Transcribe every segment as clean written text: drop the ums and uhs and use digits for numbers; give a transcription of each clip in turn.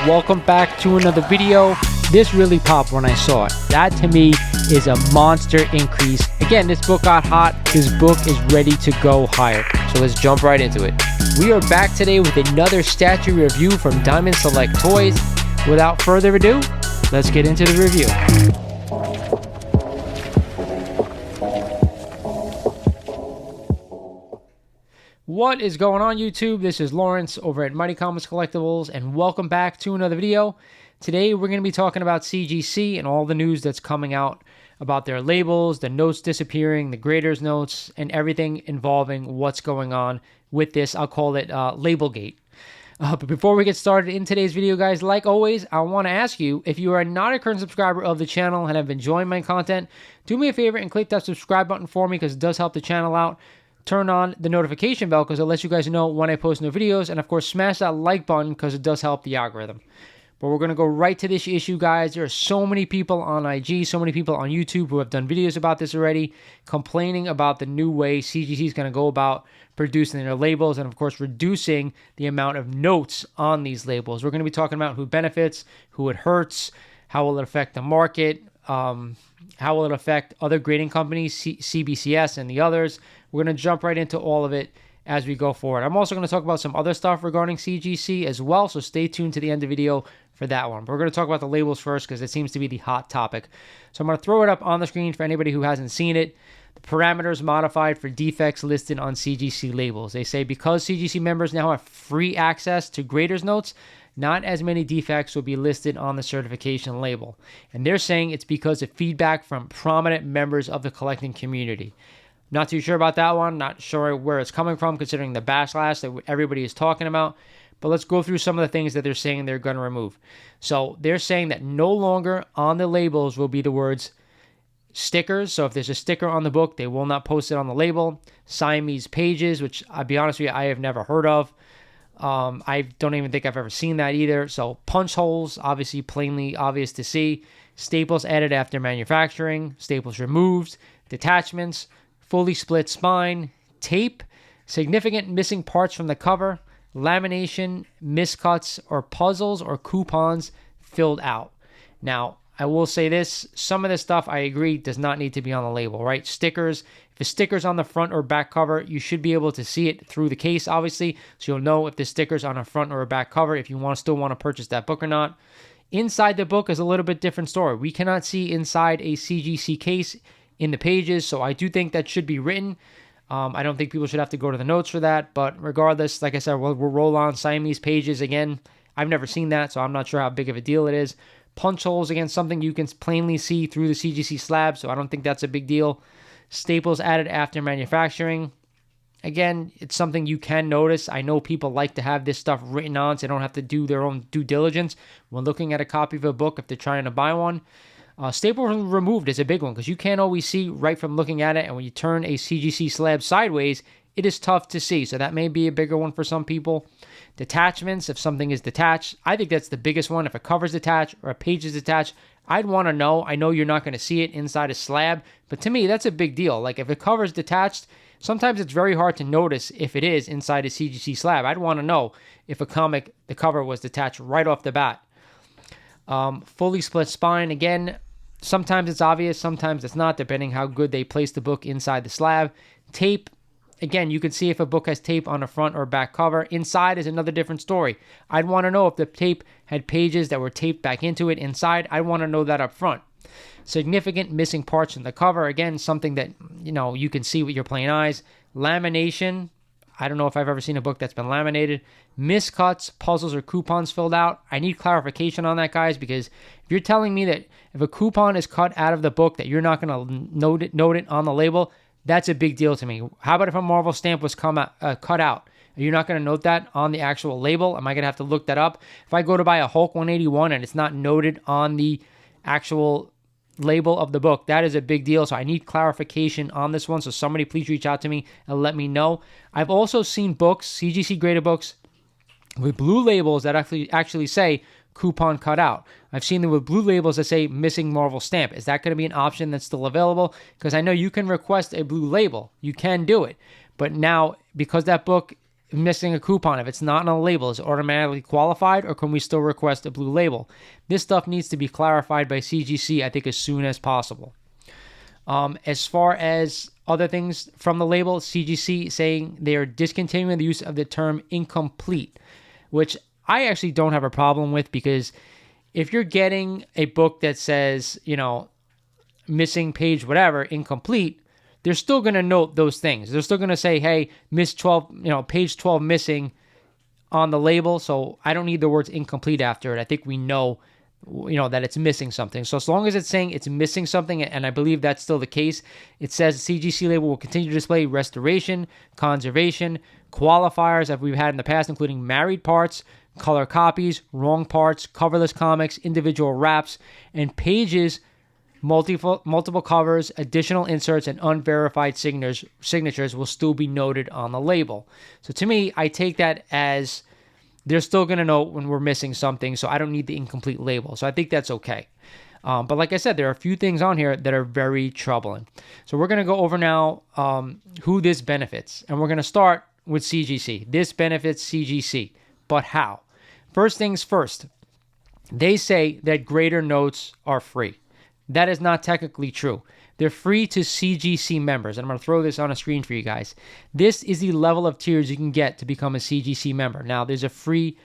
welcome back to another video. This really popped when I saw it. That to me is a monster increase. Again, this book got hot. This book is ready to go higher. So let's jump right into it. We are back today with another statue review from Diamond Select Toys. Without further ado, let's get into the review. What is going on, YouTube? This is Lawrence over at Mighty Comics Collectibles, and welcome back to another video. Today, we're going to be talking about CGC and all the news that's coming out about their labels, the notes disappearing, the graders notes, and everything involving what's going on with this. I'll call it Labelgate. But before we get started in today's video, guys, like always, I want to ask you, if you are not a current subscriber of the channel and have been enjoying my content, do me a favor and click that subscribe button for me because it does help the channel out. Turn on the notification bell because it lets you guys know when I post new videos. And of course, smash that like button because it does help the algorithm. But we're going to go right to this issue, guys. There are so many people on IG, so many people on YouTube who have done videos about this already, complaining about the new way CGC is going to go about producing their labels and, of course, reducing the amount of notes on these labels. We're going to be talking about who benefits, who it hurts, how will it affect the market, how will it affect other grading companies, CBCS and the others. We're going to jump right into all of it as we go forward. I'm also going to talk about some other stuff regarding CGC as well, so stay tuned to the end of the video for that one. But we're going to talk about the labels first because it seems to be the hot topic. So I'm going to throw it up on the screen for anybody who hasn't seen it. The parameters modified for defects listed on CGC labels. They say because CGC members now have free access to graders notes, not as many defects will be listed on the certification label. And they're saying it's because of feedback from prominent members of the collecting community. Not too sure about that one. Not sure where it's coming from considering the backlash that everybody is talking about. But let's go through some of the things that they're saying they're going to remove. So they're saying that no longer on the labels will be the words stickers. So if there's a sticker on the book, they will not post it on the label. Siamese pages, which I'll be honest with you, I have never heard of. I don't even think I've ever seen that either. So punch holes, obviously plainly obvious to see. Staples added after manufacturing. Staples removed. Detachments. Fully split spine. Tape. Significant missing parts from the cover. Lamination. Miscuts or puzzles or coupons filled out. Now, I will say this. Some of this stuff, I agree, does not need to be on the label, right? Stickers. If the sticker's on the front or back cover, you should be able to see it through the case, obviously. So you'll know if the sticker's on a front or a back cover, if you still want to purchase that book or not. Inside the book is a little bit different story. We cannot see inside a CGC case in the pages, so I do think that should be written. I don't think people should have to go to the notes for that, but regardless, like I said, we'll roll on Siamese pages again. I've never seen that, so I'm not sure how big of a deal it is. Punch holes, again, something you can plainly see through the CGC slab, so I don't think that's a big deal. Staples added after manufacturing. Again, it's something you can notice. I know people like to have this stuff written on so they don't have to do their own due diligence when looking at a copy of a book if they're trying to buy one. Staples removed is a big one because you can't always see right from looking at it, and when you turn a CGC slab sideways, it is tough to see, so that may be a bigger one for some people. Detachments, if something is detached, I think that's the biggest one. If a cover's detached or a page is detached, I'd want to know. I know you're not going to see it inside a slab, but to me, that's a big deal. Like if a cover's detached, sometimes it's very hard to notice if it is inside a CGC slab. I'd want to know if a comic, the cover was detached right off the bat. Fully split spine, again, sometimes it's obvious, sometimes it's not, depending how good they place the book inside the slab. Tape. Again, you can see if a book has tape on the front or back cover. Inside is another different story. I'd want to know if the tape had pages that were taped back into it inside. I'd want to know that up front. Significant missing parts in the cover. Again, something that, you can see with your plain eyes. Lamination. I don't know if I've ever seen a book that's been laminated. Miscuts, puzzles, or coupons filled out. I need clarification on that, guys, because if you're telling me that if a coupon is cut out of the book that you're not going to note it on the label, that's a big deal to me. How about if a Marvel stamp was cut out? Are you not going to note that on the actual label? Am I going to have to look that up? If I go to buy a Hulk 181 and it's not noted on the actual label of the book, that is a big deal. So I need clarification on this one. So somebody please reach out to me and let me know. I've also seen books, CGC graded books, with blue labels that actually say coupon cut out. I've seen them with blue labels that say missing Marvel stamp. Is that going to be an option that's still available? Because I know you can request a blue label. You can do it. But now, because that book missing a coupon, if it's not on a label, is it automatically qualified, or can we still request a blue label? This stuff needs to be clarified by CGC, I think, as soon as possible. As far as other things from the label, CGC saying they are discontinuing the use of the term incomplete, which I actually don't have a problem with, because if you're getting a book that says, missing page whatever, incomplete, they're still going to note those things. They're still going to say, hey, miss 12, page 12 missing on the label. So I don't need the words incomplete after it. I think we know that it's missing something. So as long as it's saying it's missing something, and I believe that's still the case, it says CGC label will continue to display restoration, conservation, qualifiers that we've had in the past, including married parts, color copies, wrong parts, coverless comics, individual wraps, and pages, multiple covers, additional inserts, and unverified signatures will still be noted on the label. So to me, I take that as they're still going to know when we're missing something, so I don't need the incomplete label. So I think that's okay. But like I said, there are a few things on here that are very troubling. So we're going to go over now who this benefits. And we're going to start with CGC. This benefits CGC. But how? First things first, they say that grader notes are free. That is not technically true. They're free to CGC members. And I'm going to throw this on a screen for you guys. This is the level of tiers you can get to become a CGC member. Now, there's a free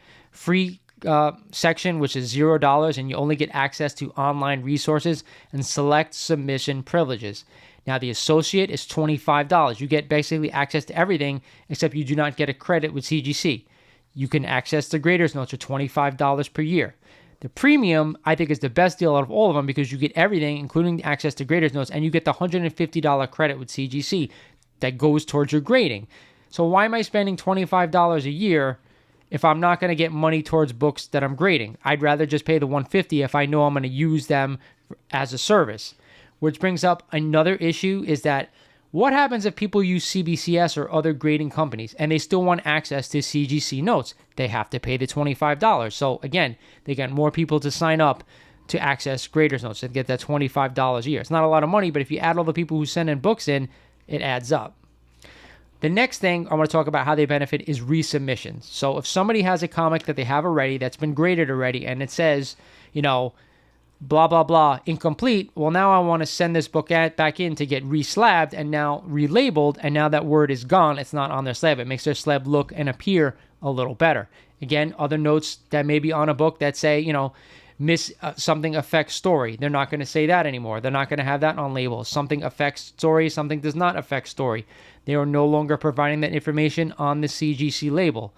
section, which is $0, and you only get access to online resources and select submission privileges. Now, the associate is $25. You get basically access to everything, except you do not get a credit with CGC. You can access the graders notes for $25 per year. The premium, I think, is the best deal out of all of them, because you get everything, including access to graders notes, and you get the $150 credit with CGC that goes towards your grading. So why am I spending $25 a year if I'm not going to get money towards books that I'm grading? I'd rather just pay the $150 if I know I'm going to use them as a service. Which brings up another issue, is that what happens if people use CBCS or other grading companies and they still want access to CGC notes? They have to pay the $25. So again, they get more people to sign up to access graders notes and get that $25 a year. It's not a lot of money, but if you add all the people who send in books in, it adds up. The next thing I want to talk about how they benefit is resubmissions. So if somebody has a comic that they have already that's been graded already and it says, blah, blah, blah, incomplete. Well, now I want to send this book back in to get reslabbed and now relabeled, and now that word is gone. It's not on their slab. It makes their slab look and appear a little better. Again, other notes that may be on a book that say, miss something affects story. They're not going to say that anymore. They're not going to have that on labels. Something affects story, something does not affect story. They are no longer providing that information on the CGC label.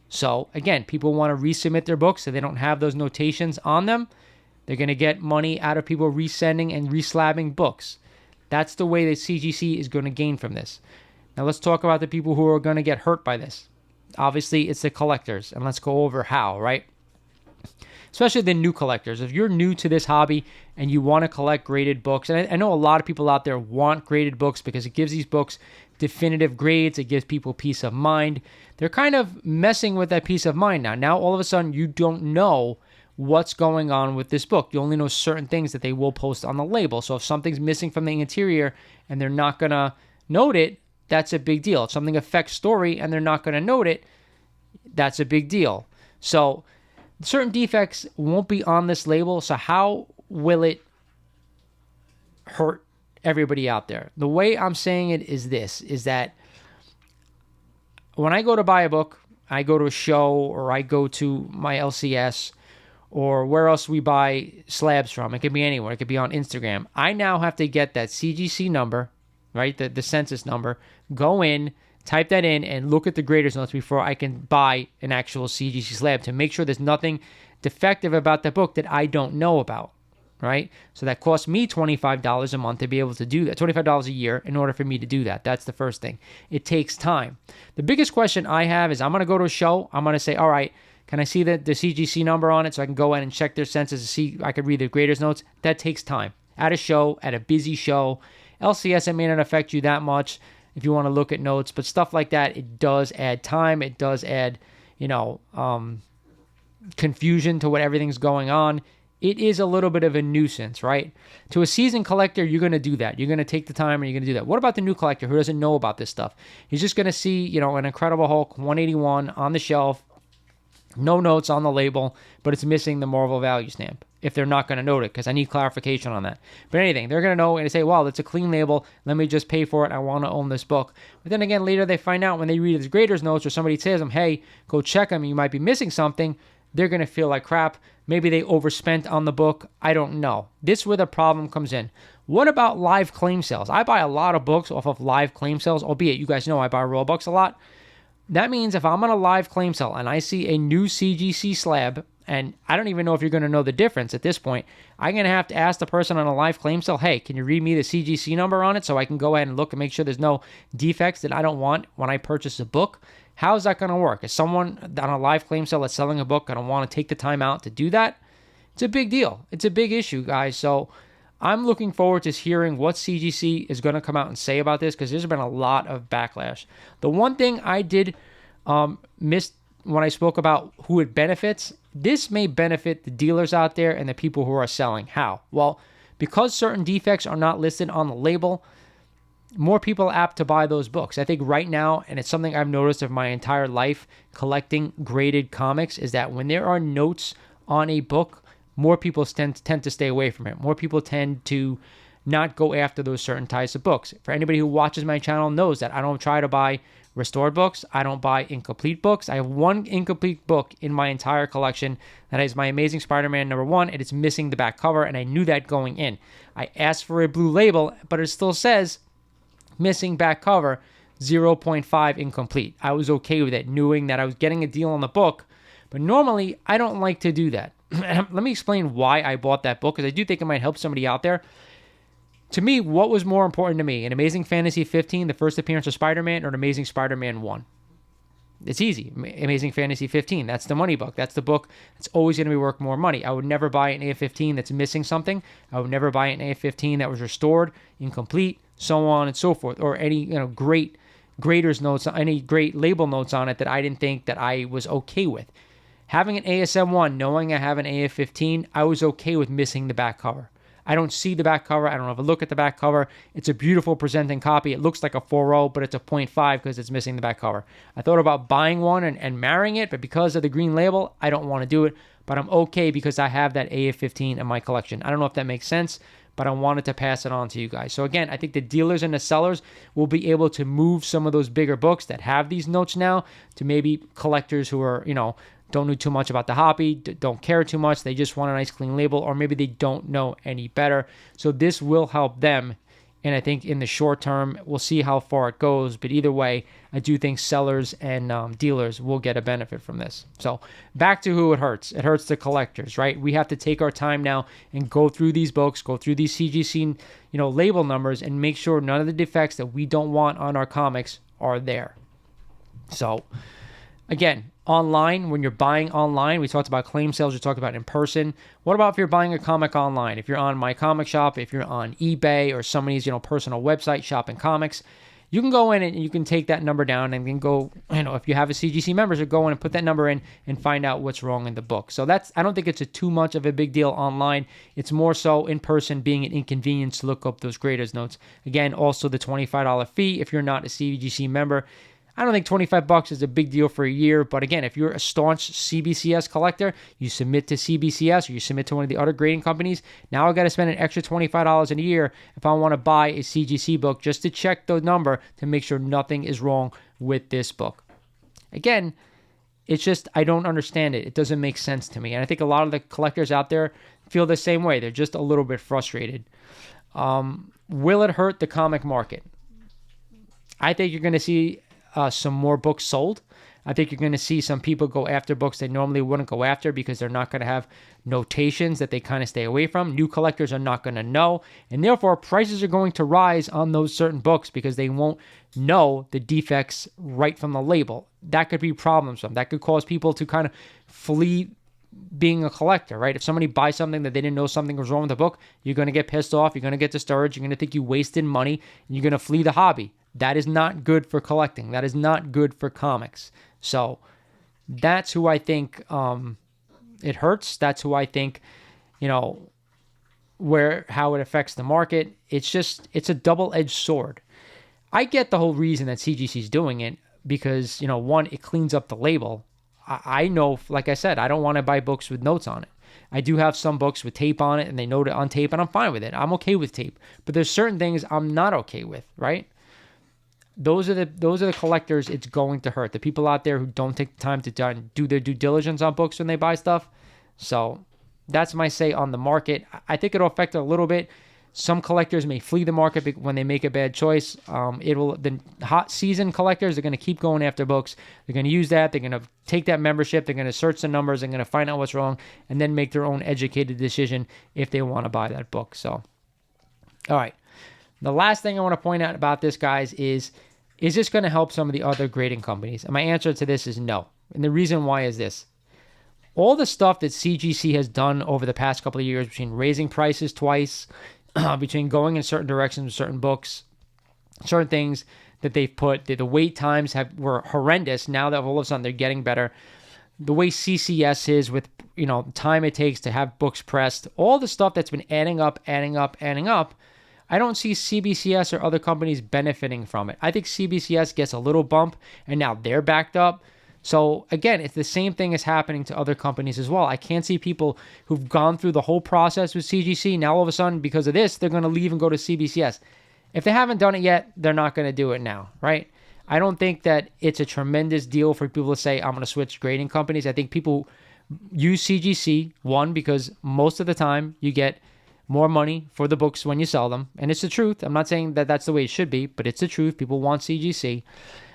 So, again, people want to resubmit their books so they don't have those notations on them. They're going to get money out of people resending and reslabbing books. That's the way that CGC is going to gain from this. Now let's talk about the people who are going to get hurt by this. Obviously, it's the collectors, and let's go over how, right? Especially the new collectors. If you're new to this hobby and you want to collect graded books, and I know a lot of people out there want graded books because it gives these books definitive grades. It gives people peace of mind. They're kind of messing with that peace of mind now. Now, all of a sudden, you don't know what's going on with this book. You only know certain things that they will post on the label. So if something's missing from the interior and they're not going to note it, that's a big deal. If something affects story and they're not going to note it, that's a big deal. So certain defects won't be on this label. So how will it hurt everybody out there? The way I'm saying it is this, is that when I go to buy a book, I go to a show or I go to my LCS or where else we buy slabs from. It could be anywhere. It could be on Instagram. I now have to get that CGC number, right, the census number, go in, type that in, and look at the graders notes before I can buy an actual CGC slab to make sure there's nothing defective about that book that I don't know about, right? So that costs me $25 a month to be able to do that, $25 a year in order for me to do that. That's the first thing. It takes time. The biggest question I have is I'm going to go to a show. I'm going to say, all right, can I see the CGC number on it so I can go in and check their census to see I could read the graders notes? That takes time. At a show, at a busy show. LCS, it may not affect you that much if you want to look at notes, but stuff like that, it does add time. It does add, confusion to what everything's going on. it is a little bit of a nuisance, right? To a seasoned collector, you're going to do that. You're going to take the time and you're going to do that. What about the new collector who doesn't know about this stuff? He's just going to see, an Incredible Hulk 181 on the shelf, no notes on the label, but it's missing the Marvel value stamp. If they're not going to note it, because I need clarification on that. But anything, they're going to know and say, wow, that's a clean label. Let me just pay for it. I want to own this book. But then again, later they find out when they read his grader's notes or somebody tells them, hey, go check them. You might be missing something. They're going to feel like crap. Maybe they overspent on the book. I don't know. This is where the problem comes in. What about live claim sales? I buy a lot of books off of live claim sales, albeit you guys know I buy raw books a lot. That means if I'm on a live claim sale and I see a new CGC slab, and I don't even know if you're going to know the difference at this point, I'm going to have to ask the person on a live claim sale, hey, can you read me the CGC number on it so I can go ahead and look and make sure there's no defects that I don't want when I purchase a book? How's that going to work? Is someone on a live claim sale that's selling a book going to want to take the time out to do that? It's a big deal. It's a big issue, guys. So I'm looking forward to hearing what CGC is going to come out and say about this, because there's been a lot of backlash. The one thing I did miss when I spoke about who it benefits, this may benefit the dealers out there and the people who are selling. How? Well, because certain defects are not listed on the label, more people are apt to buy those books. I think right now, and it's something I've noticed of my entire life collecting graded comics, is that when there are notes on a book, more people tend to stay away from it. More people tend to not go after those certain types of books. For anybody who watches my channel knows that I don't try to buy restored books. I don't buy incomplete books. I have one incomplete book in my entire collection. That is my Amazing Spider-Man #1, and it's missing the back cover, and I knew that going in. I asked for a blue label, but it still says missing back cover, 0.5 incomplete. I was okay with it, knowing that I was getting a deal on the book, but normally I don't like to do that. Let me explain why I bought that book, because I do think it might help somebody out there. To me, what was more important to me? An Amazing Fantasy 15, the first appearance of Spider-Man, or an Amazing Spider-Man 1? It's easy. Amazing Fantasy 15, that's the money book. That's the book that's always going to be worth more money. I would never buy an AF-15 that's missing something. I would never buy an AF-15 that was restored, incomplete, so on and so forth, or any great grader's notes, any great label notes on it that I didn't think that I was okay with. Having an ASM1, knowing I have an AF-15, I was okay with missing the back cover. I don't see the back cover. I don't have a look at the back cover. It's a beautiful presenting copy. It looks like a 4.0, but it's a 0.5 because it's missing the back cover. I thought about buying one and marrying it, but because of the green label, I don't want to do it. But I'm okay because I have that AF-15 in my collection. I don't know if that makes sense, but I wanted to pass it on to you guys. So again, I think the dealers and the sellers will be able to move some of those bigger books that have these notes now to maybe collectors who are, don't know too much about the hobby, don't care too much, they just want a nice clean label, or maybe they don't know any better. So this will help them, and I think in the short term, we'll see how far it goes, but either way, I do think sellers and dealers will get a benefit from this. So back to who it hurts. It hurts the collectors, right? We have to take our time now and go through these books, go through these CGC, label numbers, and make sure none of the defects that we don't want on our comics are there. So again, online, when you're buying online, we talked about claim sales, we talked about in person. What about if you're buying a comic online? If you're on My Comic Shop, if you're on eBay or somebody's, personal website shopping comics, you can go in and you can take that number down and then go, if you have a CGC membership, go in and put that number in and find out what's wrong in the book. So I don't think it's too much of a big deal online. It's more so in person being an inconvenience to look up those graders notes. Again, also the $25 fee if you're not a CGC member. I don't think $25 is a big deal for a year, but again, if you're a staunch CBCS collector, you submit to CBCS or you submit to one of the other grading companies, now I got to spend an extra $25 in a year if I want to buy a CGC book just to check the number to make sure nothing is wrong with this book. Again, it's just, I don't understand it. It doesn't make sense to me. And I think a lot of the collectors out there feel the same way. They're just a little bit frustrated. Will it hurt the comic market? I think you're going to see some more books sold. I think you're going to see some people go after books they normally wouldn't go after because they're not going to have notations that they kind of stay away from. New collectors are not going to know, and therefore prices are going to rise on those certain books because they won't know the defects right from the label. That could be problemsome. That could cause people to kind of flee being a collector, right? If somebody buys something that they didn't know something was wrong with the book, you're going to get pissed off, you're going to get discouraged, you're going to think you wasted money, and you're going to flee the hobby. That is not good for collecting. That is not good for comics. So that's who I think it hurts. That's who I think you know, how it affects the market. It's a double-edged sword. I get the whole reason that CGC is doing it because, one, it cleans up the label. I know, like I said, I don't want to buy books with notes on it. I do have some books with tape on it and they note it on tape and I'm fine with it. I'm okay with tape. But there's certain things I'm not okay with, right? Those are the collectors it's going to hurt. The people out there who don't take the time to do their due diligence on books when they buy stuff. So that's my say on the market. I think it'll affect it a little bit. Some collectors may flee the market when they make a bad choice. The hot season collectors are going to keep going after books. They're going to use that. They're going to take that membership. They're going to search the numbers. They're going to find out what's wrong and then make their own educated decision if they want to buy that book. So, all right. The last thing I want to point out about this, guys, is this going to help some of the other grading companies? And my answer to this is no. And the reason why is this. All the stuff that CGC has done over the past couple of years, between raising prices twice, between going in certain directions with certain books, certain things that they've put, the wait times were horrendous. Now that all of a sudden they're getting better. The way CCS is with, time it takes to have books pressed, all the stuff that's been adding up, I don't see CBCS or other companies benefiting from it. I think CBCS gets a little bump and now they're backed up. So again, it's the same thing is happening to other companies as well. I can't see people who've gone through the whole process with CGC. Now all of a sudden, because of this, they're going to leave and go to CBCS. If they haven't done it yet, they're not going to do it now, right? I don't think that it's a tremendous deal for people to say, I'm going to switch grading companies. I think people use CGC, one, because most of the time you get more money for the books when you sell them. And it's the truth. I'm not saying that that's the way it should be, but it's the truth. People want CGC.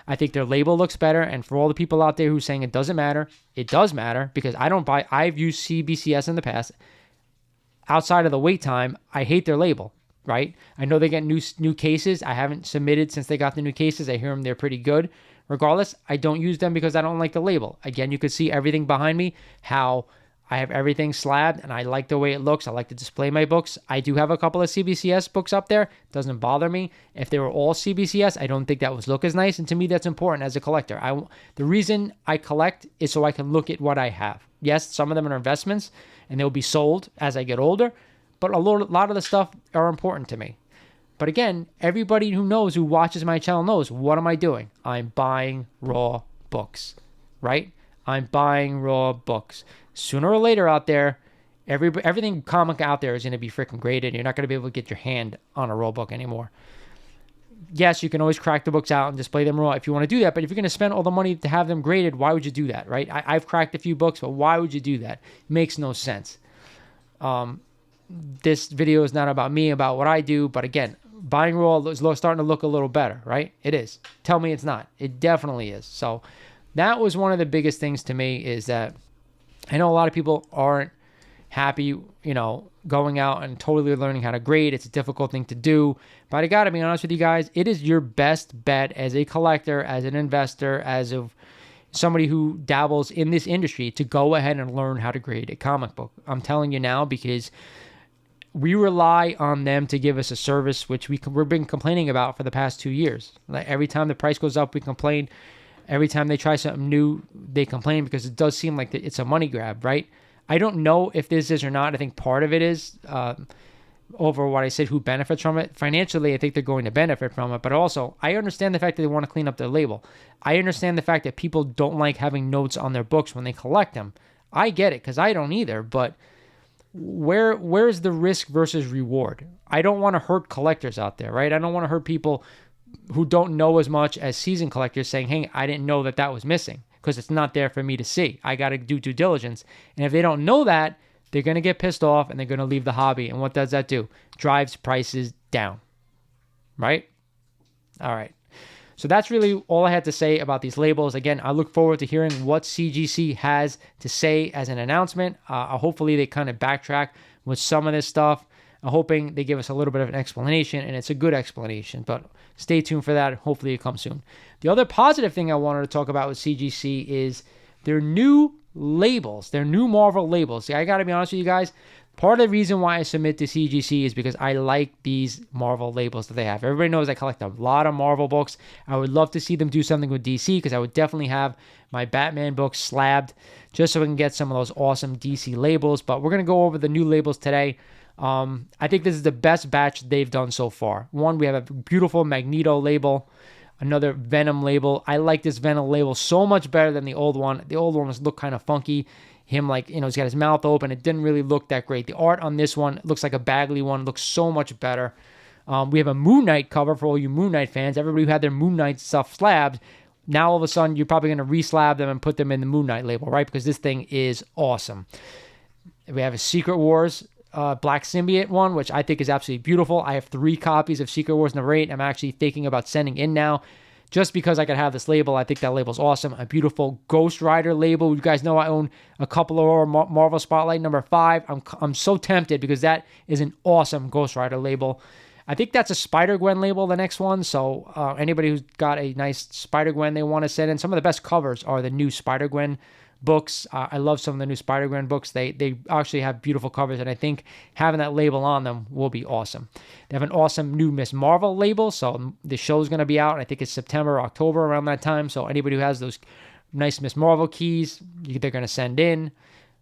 I think their label looks better. And for all the people out there who are saying it doesn't matter, it does matter because I've used CBCS in the past. Outside of the wait time, I hate their label, right? I know they get new cases. I haven't submitted since they got the new cases. I hear them, they're pretty good. Regardless, I don't use them because I don't like the label. Again, you could see everything behind me, how I have everything slabbed, and I like the way it looks. I like to display my books. I do have a couple of CBCS books up there. Doesn't bother me. If they were all CBCS, I don't think that would look as nice, and to me, that's important as a collector. The reason I collect is so I can look at what I have. Yes, some of them are investments, and they'll be sold as I get older, but a lot of the stuff are important to me. But again, everybody who watches my channel knows, what am I doing? I'm buying raw books, right? I'm buying raw books. Sooner or later out there, everything comic out there is going to be freaking graded. You're not going to be able to get your hand on a raw book anymore. Yes, you can always crack the books out and display them raw if you want to do that. But if you're going to spend all the money to have them graded, why would you do that, right? I've cracked a few books, but why would you do that? It makes no sense. This video is not about me, about what I do. But again, buying raw is starting to look a little better, right? It is. Tell me it's not. It definitely is. So that was one of the biggest things to me, is that I know a lot of people aren't happy, going out and totally learning how to grade. It's a difficult thing to do. But I got to be honest with you guys, it is your best bet as a collector, as an investor, as of somebody who dabbles in this industry, to go ahead and learn how to grade a comic book. I'm telling you now, because we rely on them to give us a service, which we've been complaining about for the past 2 years. Like every time the price goes up, we complain. Every time they try something new, they complain, because it does seem like it's a money grab, right? I don't know if this is or not. I think part of it is over what I said, who benefits from it. Financially, I think they're going to benefit from it. But also, I understand the fact that they want to clean up their label. I understand the fact that people don't like having notes on their books when they collect them. I get it, because I don't either. But where's the risk versus reward? I don't want to hurt collectors out there, right? I don't want to hurt people who don't know as much as seasoned collectors saying, hey, I didn't know that was missing, because it's not there for me to see. I got to do due diligence. And if they don't know that, they're going to get pissed off and they're going to leave the hobby. And what does that do? Drives prices down, right? All right. So that's really all I had to say about these labels. Again, I look forward to hearing what CGC has to say as an announcement. Hopefully they kind of backtrack with some of this stuff. I'm hoping they give us a little bit of an explanation, and it's a good explanation, but stay tuned for that. Hopefully it comes soon. The other positive thing I wanted to talk about with CGC is their new labels, their new Marvel labels. See, I got to be honest with you guys. Part of the reason why I submit to CGC is because I like these Marvel labels that they have. Everybody knows I collect a lot of Marvel books. I would love to see them do something with DC, because I would definitely have my Batman books slabbed just so we can get some of those awesome DC labels. But we're going to go over the new labels today. I think this is the best batch they've done so far. One, we have a beautiful Magneto label, another Venom label. I like this Venom label so much better than the old one. The old one was looked kind of funky. Him, like, you know, he's got his mouth open. It didn't really look that great. The art on this one looks like a Bagley one. Looks so much better. We have a Moon Knight cover for all you Moon Knight fans. Everybody who had their Moon Knight stuff slabbed, now all of a sudden you're probably going to re-slab them and put them in the Moon Knight label, right? Because this thing is awesome. We have a Secret Wars Black Symbiote one, which I think is absolutely beautiful. I have 3 copies of Secret Wars number 8. I'm actually thinking about sending in now, just because I could have this label. I think that label's awesome. A beautiful Ghost Rider label. You guys know I own a couple of Marvel Spotlight number 5. I'm so tempted because that is an awesome Ghost Rider label. I think that's a Spider-Gwen label, the next one. So anybody who's got a nice Spider-Gwen they want to send in. Some of the best covers are the new Spider-Gwen books. I love some of the new Spider-Gwen books. They actually have beautiful covers, and I think having that label on them will be awesome. They have an awesome new Miss Marvel label, so the show's going to be out. I think it's September or October, around that time. So anybody who has those nice Miss Marvel keys, they're going to send in.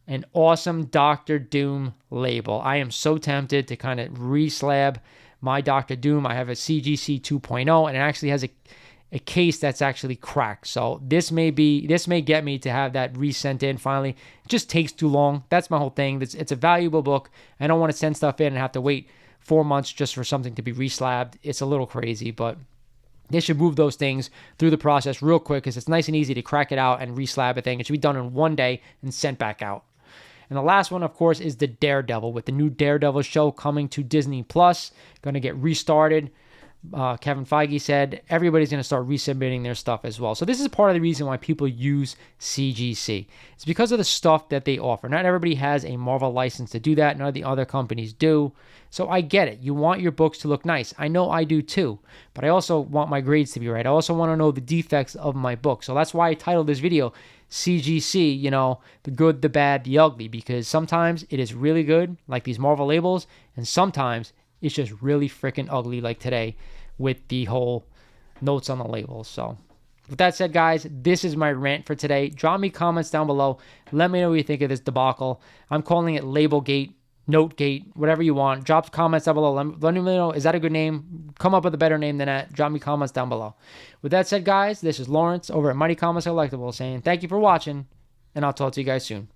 An awesome Doctor Doom label. I am so tempted to kind of re-slab my Doctor Doom. I have a CGC 2.0, and it actually has a case that's actually cracked. So this may get me to have that resent in finally. It just takes too long. That's my whole thing. It's a valuable book. I don't want to send stuff in and have to wait 4 months just for something to be reslabbed. It's a little crazy, but they should move those things through the process real quick, because it's nice and easy to crack it out and reslab a thing. It should be done in one day and sent back out. And the last one, of course, is the Daredevil, with the new Daredevil show coming to Disney Plus. Going to get restarted. Kevin Feige said everybody's going to start resubmitting their stuff as well. So this is part of the reason why people use CGC. It's because of the stuff that they offer. Not everybody has a Marvel license to do that. None of the other companies do. So I get it. You want your books to look nice. I know I do too. But I also want my grades to be right. I also want to know the defects of my book. So that's why I titled this video CGC, you know, the good, the bad, the ugly. Because sometimes it is really good, like these Marvel labels. And sometimes it's just really freaking ugly, like today with the whole notes on the labels. So with that said, guys, this is my rant for today. Drop me comments down below. Let me know what you think of this debacle. I'm calling it Labelgate, Notegate, whatever you want. Drop comments down below. Let me know, is that a good name? Come up with a better name than that. Drop me comments down below. With that said, guys, this is Lawrence over at Mighty Comics Collectibles saying thank you for watching, and I'll talk to you guys soon.